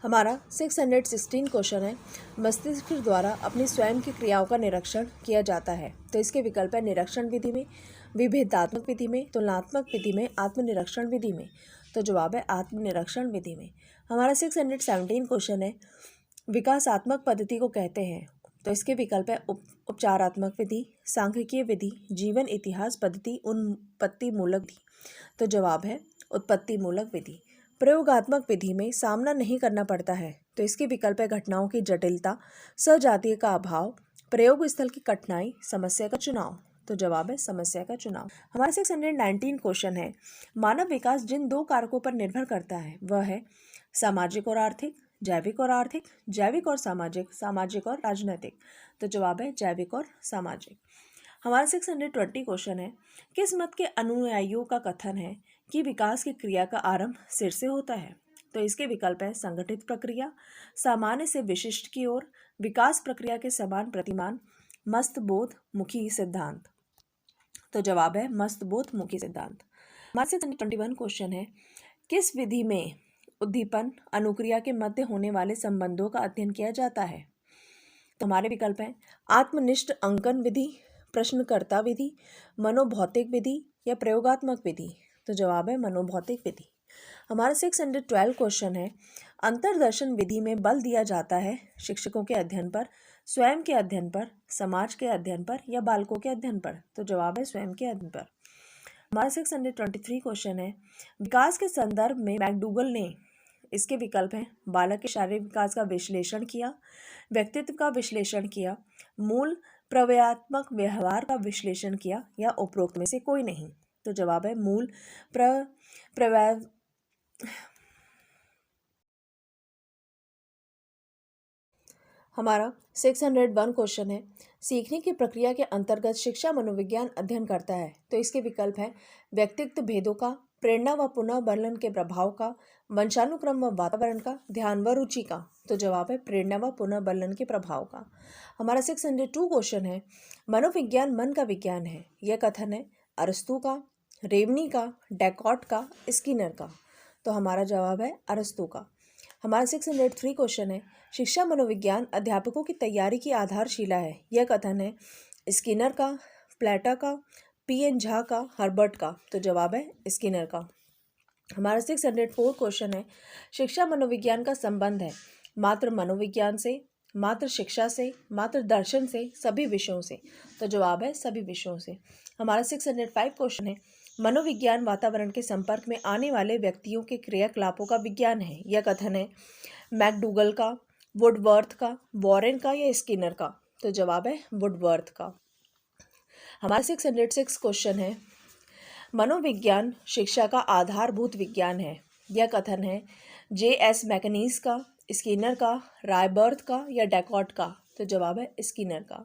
हमारा 616 क्वेश्चन है, मस्तिष्क द्वारा अपनी स्वयं की क्रियाओं का निरीक्षण किया जाता है। तो इसके विकल्प है निरीक्षण विधि में, विभेदात्मक विधि में, तुलनात्मक विधि में, आत्मनिरीक्षण विधि में। तो जवाब है आत्मनिरीक्षण विधि में। हमारा 617 क्वेश्चन है, विकासात्मक पद्धति को कहते हैं। तो इसके विकल्प है उपचारात्मक विधि, सांख्यिकीय विधि, जीवन इतिहास पद्धति, उत्पत्ति मूलक विधि। तो जवाब है उत्पत्ति मूलक विधि। प्रयोगात्मक विधि में सामना नहीं करना पड़ता है। तो इसके विकल्प है घटनाओं की जटिलता, सजातीय का अभाव, प्रयोग स्थल की कठिनाई, समस्या का चुनाव। तो जवाब है समस्या का चुनाव। हमारा 619 क्वेश्चन है, मानव विकास जिन दो कारकों पर निर्भर करता है वह है सामाजिक और आर्थिक, जैविक और आर्थिक, जैविक और सामाजिक, सामाजिक और राजनैतिक। तो जवाब है जैविक और सामाजिक। हमारा 620 क्वेश्चन है, किस मत के अनुयायियों का कथन है कि विकास की क्रिया का आरंभ सिर से होता है। तो इसके विकल्प है संगठित प्रक्रिया, सामान्य से विशिष्ट की ओर, विकास प्रक्रिया के समान प्रतिमान, मस्तबोध मुखी सिद्धांत। तो जवाब है मस्तबोध मुखी सिद्धांत। हमारा 621 क्वेश्चन है, किस विधि में उद्दीपन अनुक्रिया के मध्य होने वाले संबंधों का अध्ययन किया जाता है। तो हमारे विकल्प हैं आत्मनिष्ठ अंकन विधि, प्रश्नकर्ता विधि, मनोभौतिक विधि या प्रयोगात्मक विधि। तो जवाब है मनोभौतिक विधि। हमारा 612 क्वेश्चन है, अंतर्दर्शन विधि में बल दिया जाता है शिक्षकों के अध्ययन पर, स्वयं के अध्ययन पर, समाज के अध्ययन पर या बालकों के अध्ययन पर। तो जवाब है स्वयं के अध्ययन पर। हमारा 623 क्वेश्चन है, विकास के संदर्भ में मैकडूगल ने, इसके विकल्प हैं बालक के शारीरिक विकास का विश्लेषण किया, व्यक्तित्व का विश्लेषण किया, मूल प्रवयात्मक व्यवहार का विश्लेषण किया या उपरोक्त में से कोई नहीं। तो जवाब है मूल प्रवय। हमारा 601 क्वेश्चन है, सीखने की प्रक्रिया के अंतर्गत शिक्षा मनोविज्ञान अध्ययन करता है। तो इसके विकल्प है व्यक्तित्व भेदों का, प्रेरणा व पुनः बर्लन के प्रभाव का, वंशानुक्रम व वातावरण का, ध्यान व रुचि का। तो जवाब है प्रेरणा व पुनः बर्लन के प्रभाव का। हमारा 602 क्वेश्चन है, मनोविज्ञान मन का विज्ञान है। यह कथन है अरस्तू का, रेवनी का, डेकार्ट का, स्किनर का। तो हमारा जवाब है अरस्तू का। हमारा 603 क्वेश्चन है, शिक्षा मनोविज्ञान अध्यापकों की तैयारी की आधारशिला है। यह कथन है स्किनर का, प्लेटा का, पी.एन. झा का, हर्बर्ट का। तो जवाब है स्किनर का। हमारा 604 क्वेश्चन है, शिक्षा मनोविज्ञान का संबंध है मात्र मनोविज्ञान से, मात्र शिक्षा से, मात्र दर्शन से, सभी विषयों से। तो जवाब है सभी विषयों से। हमारा 605 क्वेश्चन है, मनोविज्ञान वातावरण के संपर्क में आने वाले व्यक्तियों के क्रियाकलापों का विज्ञान है। यह कथन है मैकडूगल का, वुडवर्थ का, वॉरेन का या स्किनर का। तो जवाब है वुडवर्थ का। हमारा 606 क्वेश्चन है, मनोविज्ञान शिक्षा का आधारभूत विज्ञान है। यह कथन है J.S. मैकनीज का, स्किनर का, रायबर्थ का या डेकार्ट का। तो जवाब है स्किनर का।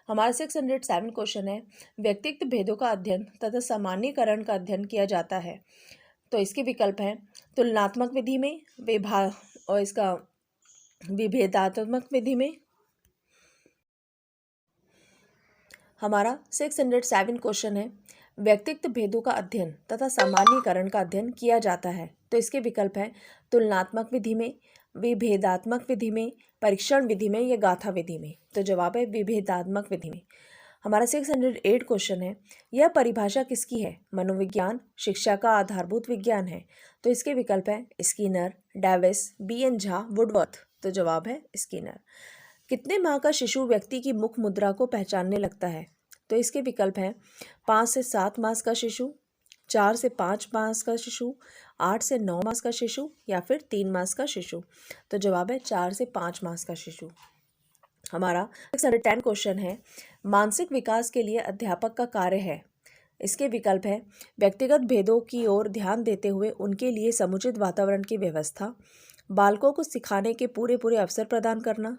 हमारा 607 क्वेश्चन है, व्यक्तित्व भेदों का अध्ययन तथा सामान्यीकरण का अध्ययन किया जाता है। तो इसके विकल्प हैं तुलनात्मक विधि में, और इसका विभेदात्मक विधि में। हमारा 607 क्वेश्चन है, व्यक्तित्व भेदों का अध्ययन तथा सामान्यीकरण का अध्ययन किया जाता है। तो इसके विकल्प हैं तुलनात्मक विधि में, विभेदात्मक विधि में, परीक्षण विधि में या गाथा विधि में। तो जवाब है विभेदात्मक विधि में। हमारा 608 क्वेश्चन है, यह परिभाषा किसकी है। मनोविज्ञान शिक्षा का आधारभूत विज्ञान है। तो इसके विकल्प है Skinner, Davis, BN. Jha, Woodworth. तो जवाब है स्किनर। कितने माह का शिशु व्यक्ति की मुख मुद्रा को पहचानने लगता है। तो इसके विकल्प हैं 5 से 7 मास का शिशु, 4 से 5 मास का शिशु, 8 से 9 मास का शिशु या फिर 3 मास का शिशु। तो जवाब है 4 से 5 मास का शिशु। हमारा 610 क्वेश्चन है, मानसिक विकास के लिए अध्यापक का कार्य है। इसके विकल्प है व्यक्तिगत भेदों की ओर ध्यान देते हुए उनके लिए समुचित वातावरण की व्यवस्था, बालकों को सिखाने के पूरे अवसर प्रदान करना,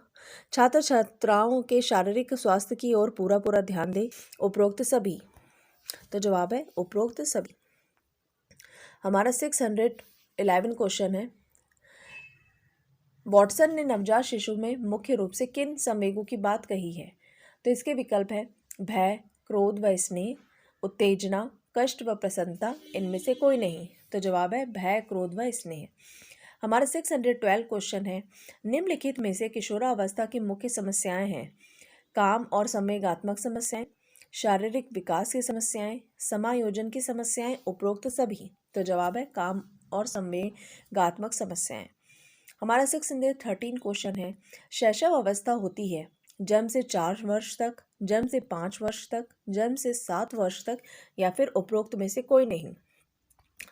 छात्र छात्राओं के शारीरिक स्वास्थ्य की ओर पूरा ध्यान दे, उपरोक्त सभी। तो जवाब है उपरोक्त सभी। हमारा 611 क्वेश्चन है, वॉटसन ने नवजात शिशु में मुख्य रूप से किन संवेगों की बात कही है। तो इसके विकल्प है भय, क्रोध व स्नेह, उत्तेजना, कष्ट व प्रसन्नता, इनमें से कोई नहीं। तो जवाब है भय, क्रोध व स्नेह। हमारा 612 क्वेश्चन है, निम्नलिखित में से किशोरावस्था की मुख्य समस्याएं हैं। काम और संवेगात्मक समस्याएं, शारीरिक विकास की समस्याएं, समायोजन की समस्याएं, उपरोक्त सभी। तो जवाब है काम और संवेगात्मक समस्याएं। हमारा 613 क्वेश्चन है, शैशव अवस्था होती है जन्म से 4 वर्ष तक, जन्म से 5 वर्ष तक, जन्म से 7 वर्ष तक, या फिर उपरोक्त में से कोई नहीं।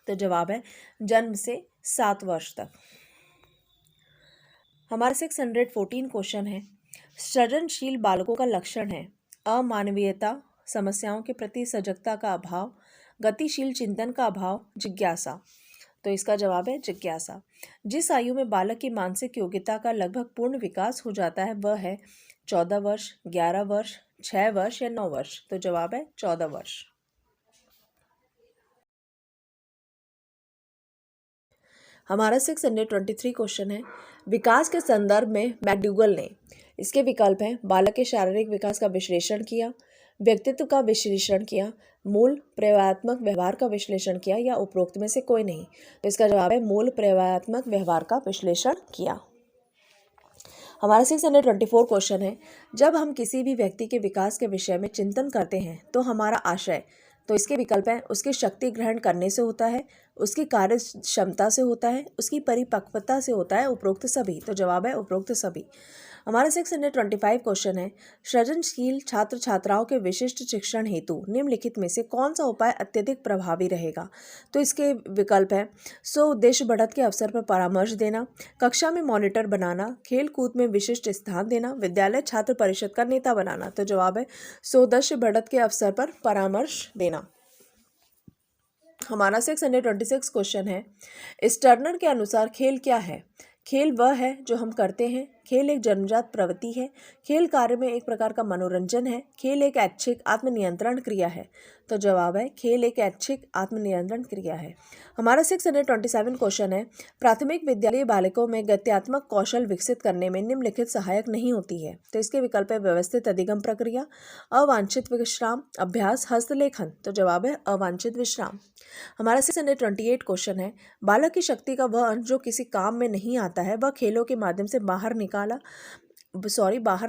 तो जवाब है जन्म से 7 वर्ष तक। हमारा 614 क्वेश्चन है, सृजनशील बालकों का लक्षण है अमानवीयता, समस्याओं के प्रति सजगता का अभाव, गतिशील चिंतन का अभाव, जिज्ञासा। तो इसका जवाब है जिज्ञासा। जिस आयु में बालक की मानसिक योग्यता का लगभग पूर्ण विकास हो जाता है वह है 14 वर्ष, 11 वर्ष, 6 वर्ष या 9 वर्ष। तो जवाब है 14 वर्ष। हमारा 623 क्वेश्चन है, विकास के संदर्भ में मैकडूगल ने, इसके विकल्प हैं बालक के शारीरिक विकास का विश्लेषण किया, व्यक्तित्व का विश्लेषण किया, मूल प्रयोगात्मक व्यवहार का विश्लेषण किया, या उपरोक्त में से कोई नहीं। तो इसका जवाब है मूल प्रयोगात्मक व्यवहार का विश्लेषण किया। हमारा 624 क्वेश्चन है, जब हम किसी भी व्यक्ति के विकास के विषय में चिंतन करते हैं तो हमारा आशय, तो इसके विकल्प हैं उसकी शक्ति ग्रहण करने से होता है, उसकी कार्य क्षमता से होता है, उसकी परिपक्वता से होता है, उपरोक्त सभी। तो जवाब है उपरोक्त सभी। हमारा 625 क्वेश्चन है, सृजनशील छात्र छात्राओं के विशिष्ट शिक्षण हेतु निम्नलिखित में से कौन सा उपाय अत्यधिक प्रभावी रहेगा। तो इसके विकल्प है स्व उद्देश्य बढ़त के अवसर पर परामर्श देना, कक्षा में मॉनिटर बनाना, खेल कूद में विशिष्ट स्थान देना, विद्यालय छात्र परिषद का नेता बनाना। तो जवाब है स्व उद्देश्य बढ़त के अवसर पर परामर्श देना। हमारा 626 क्वेश्चन है, स्टर्नर के अनुसार खेल क्या है। खेल वह है जो हम करते हैं, खेल एक जन्मजात प्रवृत्ति है, खेल कार्य में एक प्रकार का मनोरंजन है, खेल एक ऐच्छिक आत्मनियंत्रण क्रिया है। तो जवाब है खेल एक ऐच्छिक आत्मनियंत्रण क्रिया है। हमारा 627 क्वेश्चन है, प्राथमिक विद्यालय बालकों में गत्यात्मक कौशल विकसित करने में निम्नलिखित सहायक नहीं होती है। तो इसके विकल्प है व्यवस्थित अधिगम प्रक्रिया, अवांछित विश्राम, अभ्यास, हस्तलेखन। तो जवाब है अवांछित विश्राम। हमारा 628 क्वेश्चन है, बालक की शक्ति का वह अंश जो किसी काम में नहीं आता है वह खेलों के माध्यम से बाहर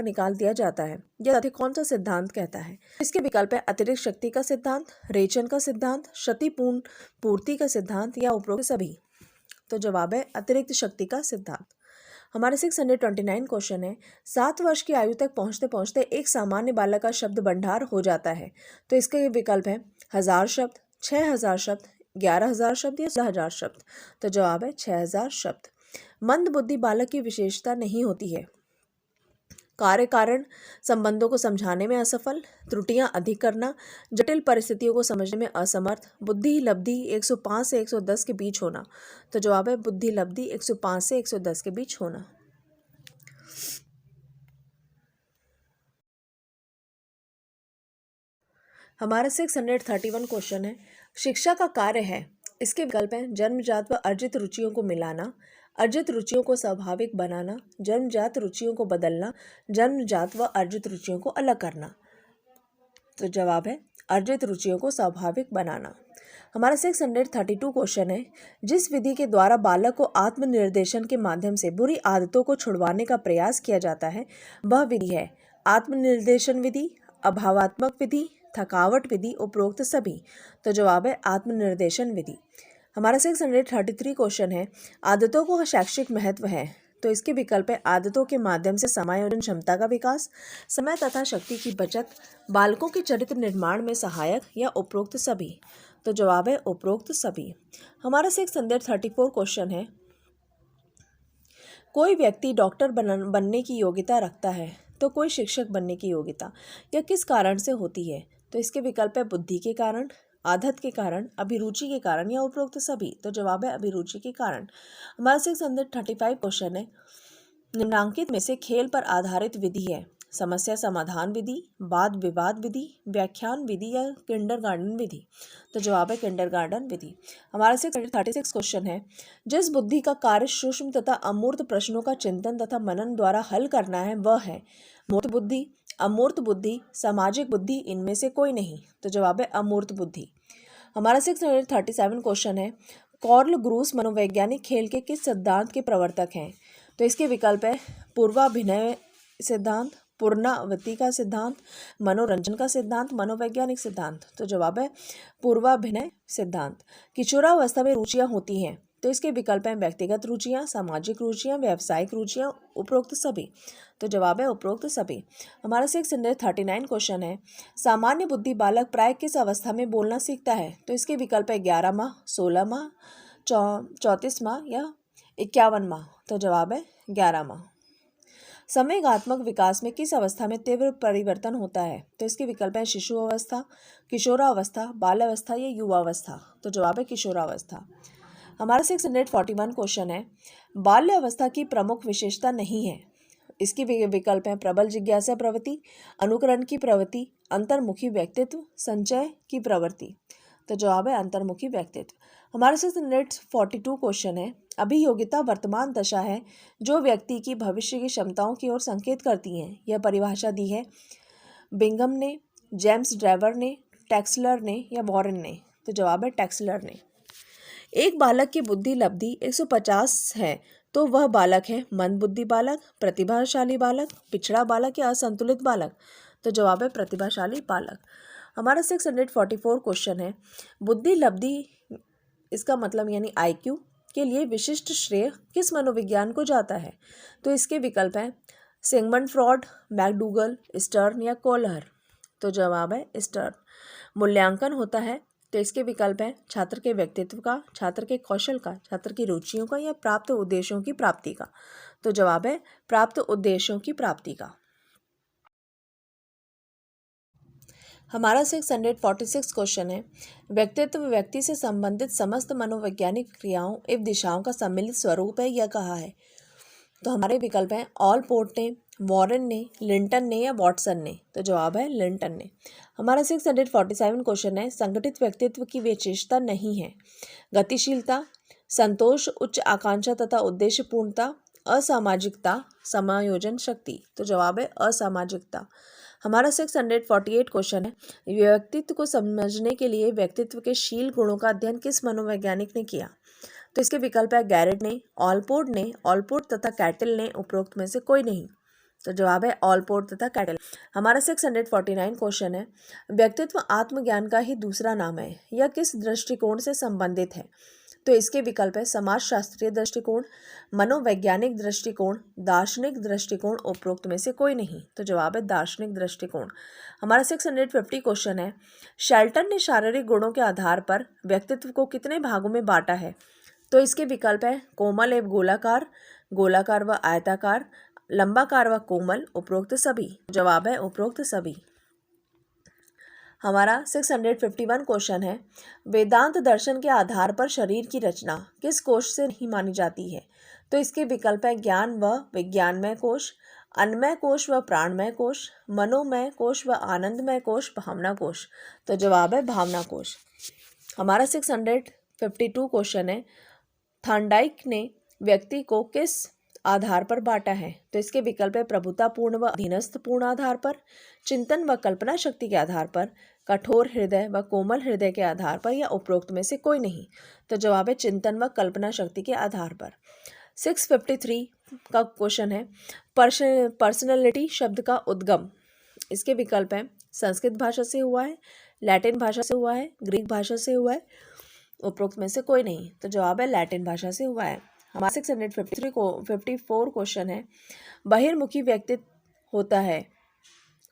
निकाल दिया जाता है। यह तथ्य कौन सा सिद्धांत कहता है। इसके विकल्प है अतिरिक्त शक्ति का सिद्धांत, रेचन का सिद्धांत, क्षतिपूर्ण पूर्ति का सिद्धांत, या उपरोक्त सभी। तो जवाब है अतिरिक्त शक्ति का सिद्धांत। हमारे 629 क्वेश्चन है, 7 वर्ष की आयु तक पहुंचते पहुंचते एक सामान्य बालक का शब्द भंडार हो जाता है। तो इसके विकल्प है 1000 शब्द, 6000 शब्द, 11000 शब्द, या 16000 शब्द। तो जवाब है 6000 शब्द। मंद बुद्धि बालक की विशेषता नहीं होती है, कार्य कारण संबंधों को समझाने में असफल, त्रुटियां अधिक करना, जटिल परिस्थितियों को समझने में असमर्थ, बुद्धि लब्धि 105 से 110 के बीच होना। तो जवाब है बुद्धि लब्धि 105 से 110 के बीच होना। हमारा 631 क्वेश्चन है, शिक्षा का कार्य है। इसके विकल्प हैं जन्मजात व अर्जित रुचियों को मिलाना, अर्जित रुचियों को स्वाभाविक बनाना, जन्मजात रुचियों को बदलना, जन्मजात व अर्जित रुचियों को अलग करना। तो जवाब है अर्जित रुचियों को स्वाभाविक बनाना। हमारा 632 क्वेश्चन है, जिस विधि के द्वारा बालक को आत्मनिर्देशन के माध्यम से बुरी आदतों को छुड़वाने का प्रयास किया जाता है वह विधि है आत्मनिर्देशन विधि, अभावात्मक विधि, थकावट विधि, उपरोक्त सभी। तो जवाब है आत्मनिर्देशन विधि। हमारा 633 क्वेश्चन है, आदतों को शैक्षिक महत्व है। तो इसके विकल्प है आदतों के माध्यम से समायोजन क्षमता का विकास, समय तथा शक्ति की बचत, बालकों के चरित्र निर्माण में सहायक, या उपरोक्त सभी। तो जवाब है उपरोक्त सभी। हमारा 634 क्वेश्चन है, कोई व्यक्ति डॉक्टर बनने की योग्यता रखता है तो कोई शिक्षक बनने की योग्यता यह किस कारण से होती है। तो इसके विकल्प है बुद्धि के कारण, आदत के कारण, अभिरुचि के कारण, या उपरोक्त सभी। तो जवाब है अभिरुचि के कारण। हमारा 635 क्वेश्चन है, निम्नांकित में से खेल पर आधारित विधि है समस्या समाधान विधि, वाद विवाद विधि, व्याख्यान विधि, या किंडरगार्टन विधि। तो जवाब है किंडरगार्टन विधि। हमारा 636 क्वेश्चन है, जिस बुद्धि का कार्य सूक्ष्म तथा अमूर्त प्रश्नों का चिंतन तथा मनन द्वारा हल करना है वह है मूर्त बुद्धि, अमूर्त बुद्धि, सामाजिक बुद्धि, इनमें से कोई नहीं। तो जवाब है अमूर्त बुद्धि। हमारा 637 क्वेश्चन है, कार्ल ग्रूस मनोवैज्ञानिक खेल के किस सिद्धांत के प्रवर्तक हैं? तो इसके विकल्प है पूर्वाभिनय सिद्धांत, पुनरावृत्ति का सिद्धांत, मनोरंजन का सिद्धांत, मनोवैज्ञानिक सिद्धांत। तो जवाब है पूर्वाभिनय सिद्धांत। किशोरावस्था में रुचियां होती हैं, तो इसके विकल्प हैं व्यक्तिगत रुचियां, सामाजिक रुचियां, व्यावसायिक रुचियां, उपरोक्त सभी। तो जवाब है उपरोक्त सभी। हमारा 639 क्वेश्चन है, सामान्य बुद्धि बालक प्राय किस अवस्था में बोलना सीखता है? तो इसके विकल्प है 11 माह, 16 माह, 34 माह या 51 माह। तो जवाब है 11 माह। समवेगात्मक विकास में किस अवस्था में तीव्र परिवर्तन होता है? तो इसके विकल्प है शिशु अवस्था, किशोरावस्था, बाल्यावस्था या युवावस्था। तो जवाब है किशोरावस्था। हमारा 641 क्वेश्चन है, बाल्यावस्था की प्रमुख विशेषता नहीं है। इसकी विकल्प है प्रबल जिज्ञासा प्रवृत्ति, अनुकरण की प्रवृत्ति, अंतर्मुखी व्यक्तित्व, संचय की प्रवृत्ति। तो जवाब है अंतर्मुखी व्यक्तित्व। हमारे 642 क्वेश्चन है, अभियोगिता वर्तमान दशा है जो व्यक्ति की भविष्य की क्षमताओं की ओर संकेत करती हैं। यह परिभाषा दी है बिंघम ने, जेम्स ड्राइवर ने, टैक्सलर ने या वॉरेन ने। तो जवाब है टैक्सलर ने। एक बालक की बुद्धि लब्धि 150 है तो वह बालक है मंदबुद्धि बालक, प्रतिभाशाली बालक, पिछड़ा बालक या असंतुलित बालक। तो जवाब है प्रतिभाशाली बालक। हमारा 644 क्वेश्चन है, बुद्धि लब्धि इसका मतलब यानी IQ के लिए विशिष्ट श्रेय किस मनोविज्ञान को जाता है? तो इसके विकल्प हैं सिगमंड फ्रॉड, मैकडूगल, स्टर्न या कोलहर। तो जवाब है स्टर्न। मूल्यांकन होता है, तो इसके विकल्प है छात्र के व्यक्तित्व का, छात्र के कौशल का, छात्र की रुचियों का या प्राप्त उद्देश्यों की प्राप्ति का। तो जवाब है प्राप्त उद्देश्यों की प्राप्ति का। हमारा 646 क्वेश्चन है, व्यक्तित्व व्यक्ति से संबंधित समस्त मनोवैज्ञानिक क्रियाओं एवं दिशाओं का सम्मिलित स्वरूप है, यह कहा है? तो हमारे विकल्प हैं ऑलपोर्ट ने, वॉरेन ने, लिंटन ने या वॉटसन ने। तो जवाब है लिंटन ने। हमारा 647 क्वेश्चन है, संगठित व्यक्तित्व की विशेषता नहीं है। गतिशीलता, संतोष, उच्च आकांक्षा तथा उद्देश्य पूर्णता, असामाजिकता, समायोजन शक्ति। तो जवाब है असामाजिकता। हमारा 648 क्वेश्चन है, व्यक्तित्व को समझने के लिए व्यक्तित्व के शील गुणों का अध्ययन किस मनोवैज्ञानिक ने किया? तो इसके विकल्प है गैरेट ने, ऑलपोर्ट तथा कैटल ने, उपरोक्त में से कोई नहीं। तो जवाब है ऑलपोर्ट तथा कैटल। हमारा 649 क्वेश्चन है, व्यक्तित्व आत्मज्ञान का ही दूसरा नाम है, यह किस दृष्टिकोण से संबंधित है? तो इसके विकल्प है समाजशास्त्रीय दृष्टिकोण, मनोवैज्ञानिक दृष्टिकोण, दार्शनिक दृष्टिकोण, उपरोक्त में से कोई नहीं। तो जवाब है दार्शनिक दृष्टिकोण। हमारा 650 क्वेश्चन है, शेल्टन ने शारीरिक गुणों के आधार पर व्यक्तित्व को कितने भागों में बांटा है? तो इसके विकल्प है कोमल एवं गोलाकार, गोलाकार व आयताकार, लंबाकार व कोमल, उपरोक्त सभी। जवाब है उपरोक्त सभी। हमारा 651 क्वेश्चन है, वेदांत दर्शन के आधार पर शरीर की रचना किस कोश से नहीं मानी जाती है? तो इसके विकल्प है ज्ञान व विज्ञानमय कोश, अन्नमय कोश व प्राणमय कोश, मनोमय कोश व आनंदमय कोश, भावना कोश। तो जवाब है भावना कोश। हमारा 652 क्वेश्चन है, थॉर्नडाइक ने व्यक्ति को किस आधार पर बांटा है? तो इसके विकल्प है प्रभुतापूर्ण व अधीनस्थपूर्ण आधार पर, चिंतन व कल्पना शक्ति के आधार पर, कठोर हृदय व कोमल हृदय के आधार पर या उपरोक्त में से कोई नहीं। तो जवाब है चिंतन व कल्पना शक्ति के आधार पर। 653 का क्वेश्चन है, पर्सनैलिटी शब्द का उद्गम। इसके विकल्प हैं संस्कृत भाषा से हुआ है, लैटिन भाषा से हुआ है, ग्रीक भाषा से हुआ है, उपरोक्त में से कोई नहीं। तो जवाब है लैटिन भाषा से हुआ है। हमारा 654 क्वेश्चन है, बहिर्मुखी व्यक्तित्व होता है,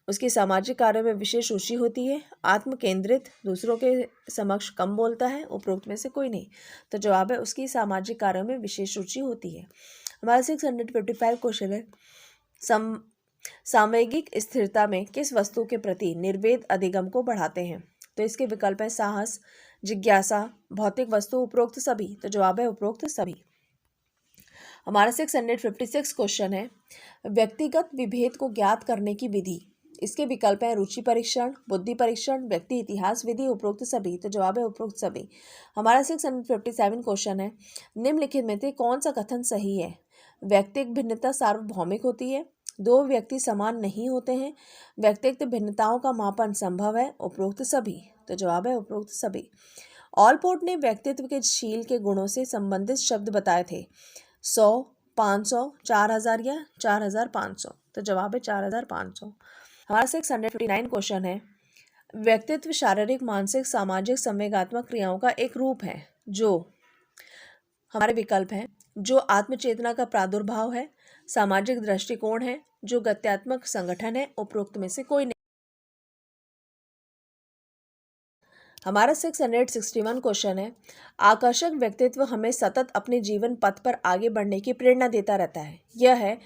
उसकी सामाजिक कार्यों में विशेष रुचि होती है, आत्म केंद्रित, दूसरों के समक्ष कम बोलता है, उपरोक्त में से कोई नहीं। तो जवाब है उसकी सामाजिक कार्यों में विशेष रुचि होती है। हमारा 655 क्वेश्चन है, सामयिक स्थिरता में किस वस्तु के प्रति निर्वेद अधिगम को बढ़ाते हैं? तो इसके विकल्प है साहस, जिज्ञासा, भौतिक वस्तु, उपरोक्त सभी। तो जवाब है उपरोक्त सभी। हमारा 656 क्वेश्चन है, व्यक्तिगत विभेद को ज्ञात करने की विधि। इसके विकल्प है रुचि परीक्षण, बुद्धि परीक्षण, व्यक्ति इतिहास विधि, उपरोक्त सभी। तो जवाब है उपरोक्त सभी। हमारा 657 क्वेश्चन है, निम्नलिखित में से कौन सा कथन सही है? व्यक्तिगत भिन्नता सार्वभौमिक होती है, दो व्यक्ति समान नहीं होते हैं, व्यक्तिगत भिन्नताओं का मापन संभव है, उपरोक्त सभी। तो जवाब है उपरोक्त सभी। ऑलपोर्ट ने व्यक्तित्व के शील के गुणों से संबंधित शब्द बताए थे 100, 500, 4000 या 4500। तो जवाब है 4500। हमारा 659 क्वेश्चन है, व्यक्तित्व शारीरिक, मानसिक, सामाजिक, संवेगात्मक क्रियाओं का एक रूप है जो, हमारे विकल्प हैं, जो आत्मचेतना का प्रादुर्भाव है, सामाजिक दृष्टिकोण है, जो गत्यात्मक संगठन है, उपरोक्त में से कोई नहीं। हमारा 661 क्वेश्चन है, आकर्षक व्यक्तित्व हमें सतत अपने जीवन पथ पर आगे बढ़ने की प्रेरणा देता रहता है। यह है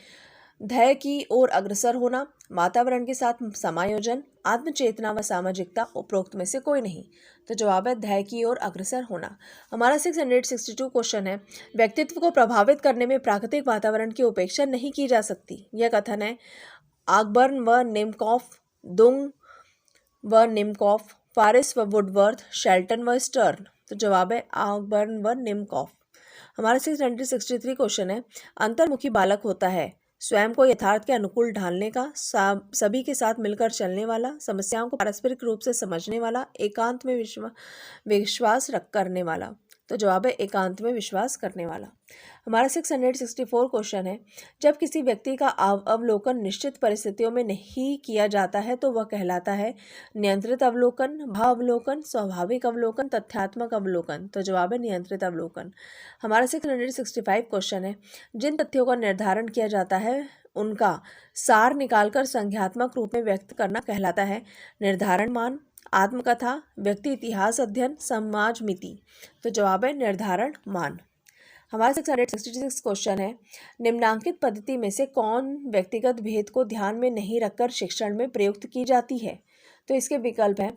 ध्येय की ओर अग्रसर होना, वातावरण के साथ समायोजन, आत्मचेतना व सामाजिकता, उपरोक्त में से कोई नहीं। तो जवाब है ध्येय की ओर अग्रसर होना। हमारा 662 क्वेश्चन है, व्यक्तित्व को प्रभावित करने में प्राकृतिक वातावरण की उपेक्षा नहीं की जा सकती। यह कथन है ऑकबर्न व निमकॉफ, दुंग व निमकॉफ, फारिस व वुडवर्थ, शेल्टन व स्टर्न। तो जवाब है ऑकबर्न व निमकॉफ। हमारा 663 क्वेश्चन है, अंतर्मुखी बालक होता है स्वयं को यथार्थ के अनुकूल ढालने का, सभी के साथ मिलकर चलने वाला, समस्याओं को पारस्परिक रूप से समझने वाला, एकांत में विश्वास रख करने वाला। तो जवाब है एकांत में विश्वास करने वाला। हमारा 664 क्वेश्चन है, जब किसी व्यक्ति का अवलोकन निश्चित परिस्थितियों में नहीं किया जाता है तो वह कहलाता है नियंत्रित अवलोकन, भाव अवलोकन, स्वाभाविक अवलोकन, तथ्यात्मक अवलोकन। तो जवाब है नियंत्रित अवलोकन। हमारा 665 क्वेश्चन है, जिन तथ्यों का निर्धारण किया जाता है उनका सार निकालकर संज्ञात्मक रूप में व्यक्त करना कहलाता है निर्धारण मान, आत्मकथा, व्यक्ति इतिहास अध्ययन, समाज मिति। तो जवाब है निर्धारण मान। हमारा 666 क्वेश्चन है, निम्नांकित पद्धति में से कौन व्यक्तिगत भेद को ध्यान में नहीं रखकर शिक्षण में प्रयुक्त की जाती है। तो इसके विकल्प हैं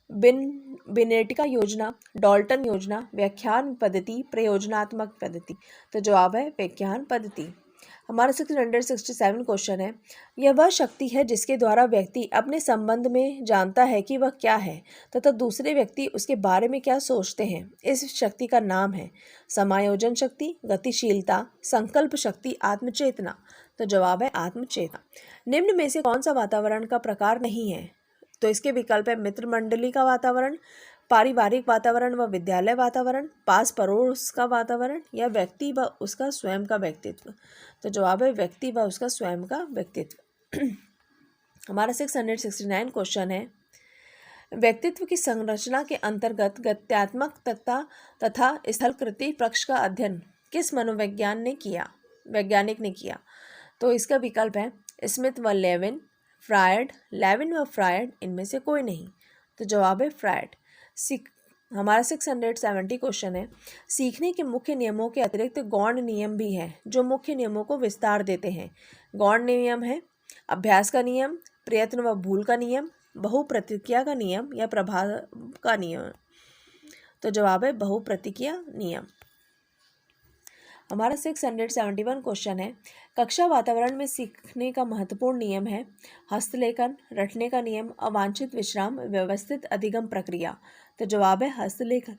बिनेटिका योजना, डॉल्टन योजना, व्याख्यान पद्धति, प्रयोजनात्मक पद्धति। तो जवाब है व्याख्यान पद्धति। हमारा 667 क्वेश्चन है, यह वह शक्ति है जिसके द्वारा व्यक्ति अपने संबंध में जानता है कि वह क्या है तथा दूसरे व्यक्ति उसके बारे में क्या सोचते हैं। इस शक्ति का नाम है समायोजन शक्ति, गतिशीलता, संकल्प शक्ति, आत्मचेतना। तो जवाब है आत्मचेतना। निम्न में से कौन सा वातावरण का प्रकार नहीं है। तो इसके विकल्प है मित्र मंडली का वातावरण, पारिवारिक वातावरण व विद्यालय वातावरण, पास पड़ोस का वातावरण, या व्यक्ति व उसका स्वयं का व्यक्तित्व। तो जवाब है व्यक्ति व उसका स्वयं का व्यक्तित्व। हमारा 669 क्वेश्चन है, व्यक्तित्व की संरचना के अंतर्गत गत्यात्मक तथा स्थलकृति पक्ष का अध्ययन किस वैज्ञानिक ने किया। तो इसका विकल्प है स्मिथ व लेविन, लेविन व फ्रायड, इनमें से कोई नहीं। तो जवाब है फ्रायड। हमारा 670 क्वेश्चन है, सीखने के मुख्य नियमों के अतिरिक्त गौण नियम भी हैं जो मुख्य नियमों को विस्तार देते हैं। गौण नियम है अभ्यास का नियम, प्रयत्न व भूल का नियम, बहुप्रतिक्रिया का नियम, या प्रभाव का नियम। तो जवाब है बहुप्रतिक्रिया नियम। हमारा 671 क्वेश्चन है, कक्षा वातावरण में सीखने का महत्वपूर्ण नियम है हस्तलेखन, रटने का नियम, अवांछित विश्राम, व्यवस्थित अधिगम प्रक्रिया। तो जवाब है हस्तलेखन।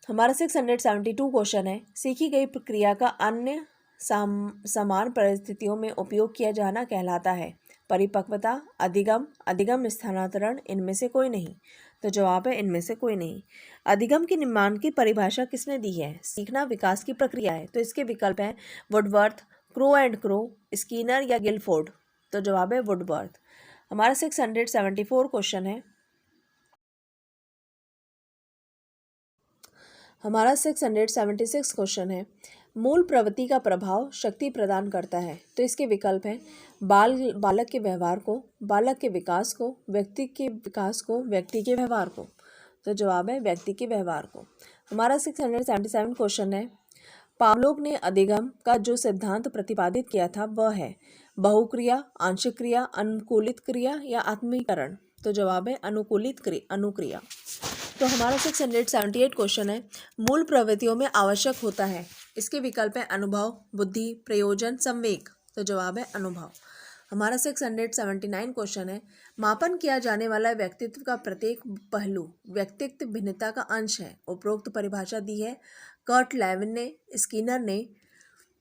हमारा 672 क्वेश्चन है, सीखी गई प्रक्रिया का अन्य समान परिस्थितियों में उपयोग किया जाना कहलाता है परिपक्वता, अधिगम स्थानांतरण, इनमें से कोई नहीं। तो जवाब है इनमें से कोई नहीं। अधिगम के निर्माण की परिभाषा किसने दी है। सीखना विकास की प्रक्रिया है। तो इसके विकल्प हैं Woodworth, crow and crow, Skinner, या गिलफोर्ड। तो जवाब है वुडवर्थ। हमारा 674 क्वेश्चन है, हमारा 676 क्वेश्चन है, मूल प्रवृत्ति का प्रभाव शक्ति प्रदान करता है। तो इसके विकल्प हैं बालक के व्यवहार को, बालक के विकास को, व्यक्ति के विकास को, व्यक्ति के व्यवहार को। तो जवाब है व्यक्ति के व्यवहार को। हमारा 677 क्वेश्चन है, पावलोव ने अधिगम का जो सिद्धांत प्रतिपादित किया था वह है बहुक्रिया, आंशिक क्रिया, अनुकूलित क्रिया, या आत्मीकरण। तो जवाब है अनुक्रिया। तो हमारा 678 क्वेश्चन है, मूल प्रवृत्तियों में आवश्यक होता है। इसके विकल्प है अनुभव, बुद्धि, प्रयोजन, संवेग। तो जवाब है अनुभव। हमारा 679 क्वेश्चन है, मापन किया जाने वाला व्यक्तित्व का प्रत्येक पहलू व्यक्तित्व भिन्नता का अंश है। उपरोक्त परिभाषा दी है कर्ट लेविन ने, स्कीनर ने,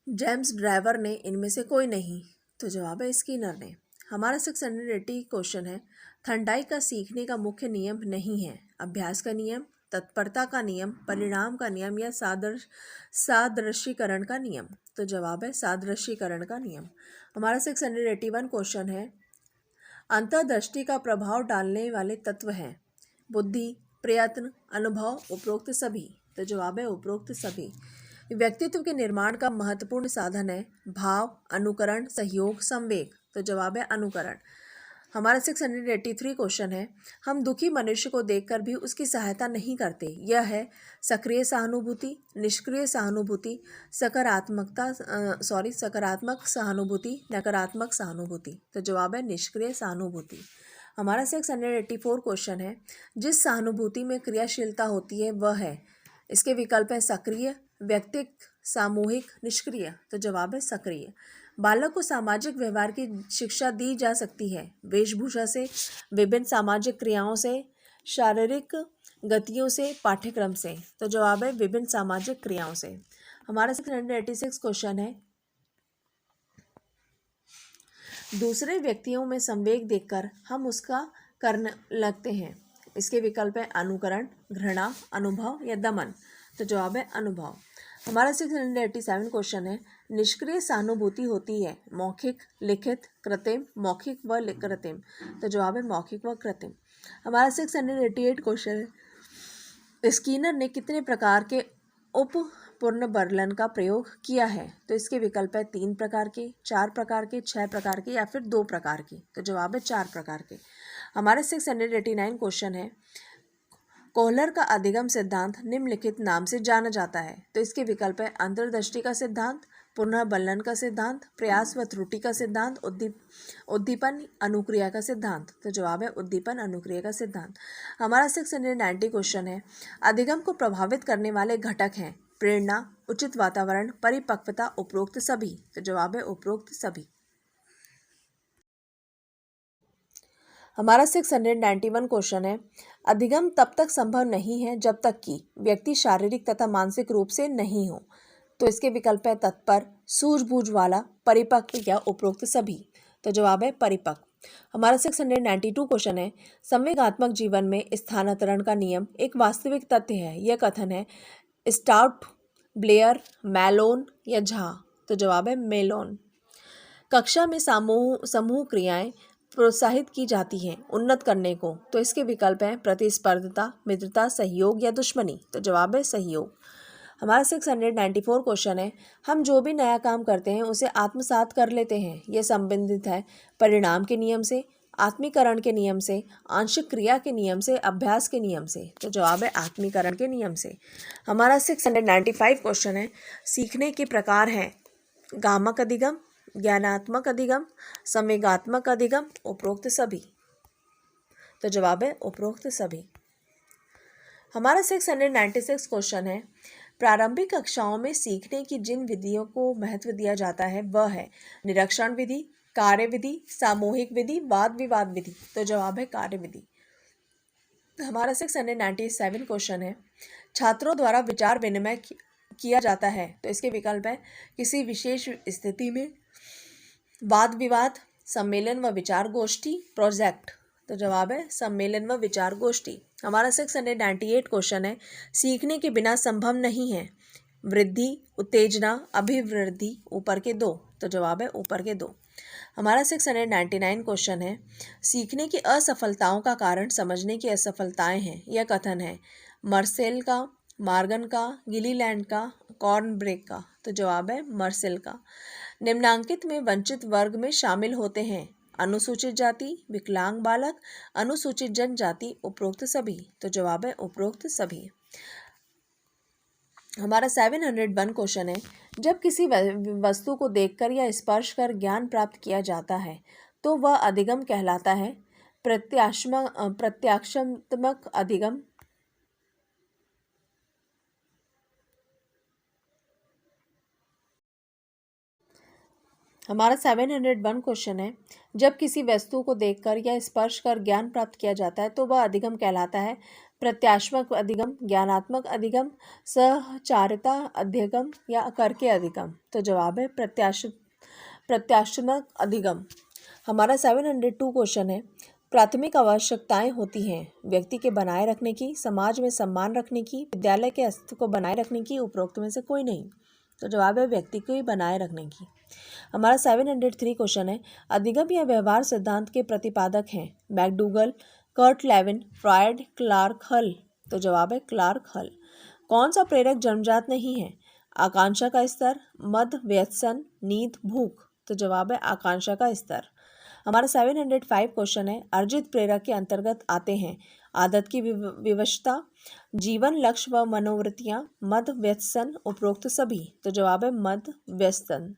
जेम्स ड्राइवर ने, इनमें से कोई नहीं। तो जवाब है स्कीनर ने। हमारा 680 क्वेश्चन है, थर्नडाइक का सीखने का मुख्य नियम नहीं है अभ्यास का नियम, तत्परता का नियम, परिणाम का नियम या सादृश्यीकरण का नियम? तो जवाब है सादृश्यीकरण का नियम। हमारा 681 क्वेश्चन है, अंतर्दृष्टि का प्रभाव डालने वाले तत्व हैं बुद्धि, प्रयत्न, अनुभव, उपरोक्त सभी? तो जवाब है उपरोक्त सभी। व्यक्तित्व के निर्माण का महत्वपूर्ण साधन है भाव, अनुकरण, सहयोग, संवेग? तो जवाब है अनुकरण। हमारा 683 क्वेश्चन है, हम दुखी मनुष्य को देखकर भी उसकी सहायता नहीं करते, यह है सक्रिय सहानुभूति, निष्क्रिय सहानुभूति, सकारात्मक सहानुभूति, नकारात्मक सहानुभूति? तो जवाब है निष्क्रिय सहानुभूति। हमारा 684 क्वेश्चन है, जिस सहानुभूति में क्रियाशीलता होती है वह है? इसके विकल्प है सक्रिय, व्यक्तिक, सामूहिक, निष्क्रिय? तो जवाब है सक्रिय। बालक को सामाजिक व्यवहार की शिक्षा दी जा सकती है वेशभूषा से, विभिन्न सामाजिक क्रियाओं से, शारीरिक गतियों से, पाठ्यक्रम से? तो जवाब है विभिन्न सामाजिक क्रियाओं से। हमारा 686 क्वेश्चन है, दूसरे व्यक्तियों में संवेग देखकर हम उसका करने लगते हैं, इसके विकल्प है अनुकरण, घृणा, अनुभव या दमन? तो जवाब है अनुभव। हमारा 687 क्वेश्चन है, निष्क्रिय सहानुभूति होती है मौखिक, लिखित, कृत्रिम, मौखिक व कृत्रिम? तो जवाब है मौखिक व कृत्रिम। हमारा 688 क्वेश्चन है, स्किनर ने कितने प्रकार के उप पुनर्वर्लन का प्रयोग किया है? तो इसके विकल्प है 3 प्रकार के, 4 प्रकार के, 6 प्रकार के या फिर 2 प्रकार के? तो जवाब है 4 प्रकार के। हमारे 689 क्वेश्चन है, कोहलर का अधिगम सिद्धांत निम्नलिखित नाम से जाना जाता है? तो इसके विकल्प है अंतर्दृष्टि का सिद्धांत, पुनर्बलन का सिद्धांत, प्रयास व त्रुटि का सिद्धांत, उद्दीपन अनुक्रिया का सिद्धांत? तो जवाब है उद्दीपन अनुक्रिया का सिद्धांत। हमारा 690 क्वेश्चन है, अधिगम को प्रभावित करने वाले घटक हैं प्रेरणा, उचित वातावरण, परिपक्वता, उपरोक्त सभी? तो जवाब है उपरोक्त सभी। हमारा 691 क्वेश्चन है, अधिगम तब तक संभव नहीं है जब तक कि व्यक्ति शारीरिक तथा मानसिक रूप से नहीं हो। तो इसके विकल्प है तत्पर, सूझबूझ वाला, परिपक्व या उपरोक्त सभी? तो जवाब है परिपक्व। हमारा 692 क्वेश्चन है, संवेगात्मक जीवन में स्थानांतरण का नियम एक वास्तविक तथ्य है, यह कथन है स्टाउट, ब्लेयर, मैलोन या झा? तो जवाब है मेलोन। कक्षा में समूह क्रियाएं प्रोत्साहित की जाती हैं उन्नत करने को, तो इसके विकल्प हैं प्रतिस्पर्धता, मित्रता, सहयोग या दुश्मनी? तो जवाब है सहयोग। हमारा 694 क्वेश्चन है, हम जो भी नया काम करते हैं उसे आत्मसात कर लेते हैं, यह संबंधित है परिणाम के नियम से, आत्मीकरण के नियम से, आंशिक क्रिया के नियम से, अभ्यास के नियम से? तो जवाब है आत्मीकरण के नियम से। हमारा 695 क्वेश्चन है, सीखने के प्रकार हैं गामक अधिगम, ज्ञानात्मक अधिगम, संवेगात्मक अधिगम, उपरोक्त सभी? तो जवाब है उपरोक्त सभी। हमारा 696 क्वेश्चन है, प्रारंभिक कक्षाओं में सीखने की जिन विधियों को महत्व दिया जाता है वह है निरीक्षण विधि, कार्य विधि, सामूहिक विधि, वाद विवाद विधि? तो जवाब है कार्य विधि। हमारा 697 क्वेश्चन है, छात्रों द्वारा विचार विनिमय किया जाता है, तो इसके विकल्प है किसी विशेष स्थिति में, वाद विवाद, सम्मेलन व विचार गोष्ठी, प्रोजेक्ट? तो जवाब है सम्मेलन व विचार गोष्ठी। हमारा 698 क्वेश्चन है, सीखने के बिना संभव नहीं है वृद्धि, उत्तेजना, अभिवृद्धि? ऊपर के 2? तो जवाब है ऊपर के 2। हमारा 699 क्वेश्चन है, सीखने की असफलताओं का कारण समझने की असफलताएं हैं, यह कथन है मर्सेल का, मार्गन का, गिलीलैंड का, कॉर्नब्रेक का? तो जवाब है मर्सेल का। निम्नांकित में वंचित वर्ग में शामिल होते हैं अनुसूचित जाति, विकलांग बालक, अनुसूचित जनजाति, उपरोक्त सभी? तो जवाब है उपरोक्त सभी। हमारा 701 क्वेश्चन है, जब किसी वस्तु को देखकर या स्पर्श कर ज्ञान प्राप्त किया जाता है तो वह अधिगम कहलाता है प्रत्याक्षात्मक अधिगम, हमारा 701 क्वेश्चन है, जब किसी वस्तु को देखकर या स्पर्श कर ज्ञान प्राप्त किया जाता है तो वह अधिगम कहलाता है प्रत्यात्मक अधिगम, ज्ञानात्मक अधिगम, सहचारिता अधिगम या करके अधिगम? तो जवाब है प्रत्यात्मक अधिगम। हमारा 702 क्वेश्चन है, प्राथमिक आवश्यकताएं होती हैं व्यक्ति के बनाए रखने की, समाज में सम्मान रखने की, विद्यालय के अस्तित्व को बनाए रखने की, उपरोक्त में से कोई नहीं। तो जवाब है व्यक्ति को ही बनाए रखने की। हमारा 703 क्वेश्चन है, अधिगम या व्यवहार सिद्धांत के प्रतिपादक हैं McDougall, Kurt Lewin, Freud, Clark Hull. तो जवाब है क्लार्क हल। कौन सा प्रेरक जन्मजात नहीं है? आकांक्षा का स्तर, मद, व्यसन, नींद, भूख। तो जवाब है आकांक्षा का स्तर। हमारा 705 क्वेश्चन है, अर्जित प्रेरक के अंतर्गत आते हैं आदत की विवशता, जीवन लक्ष्य व मनोवृत्तियां, मद, व्यसन, उपरोक्त सभी। तो जवाब है मद, व्यसन।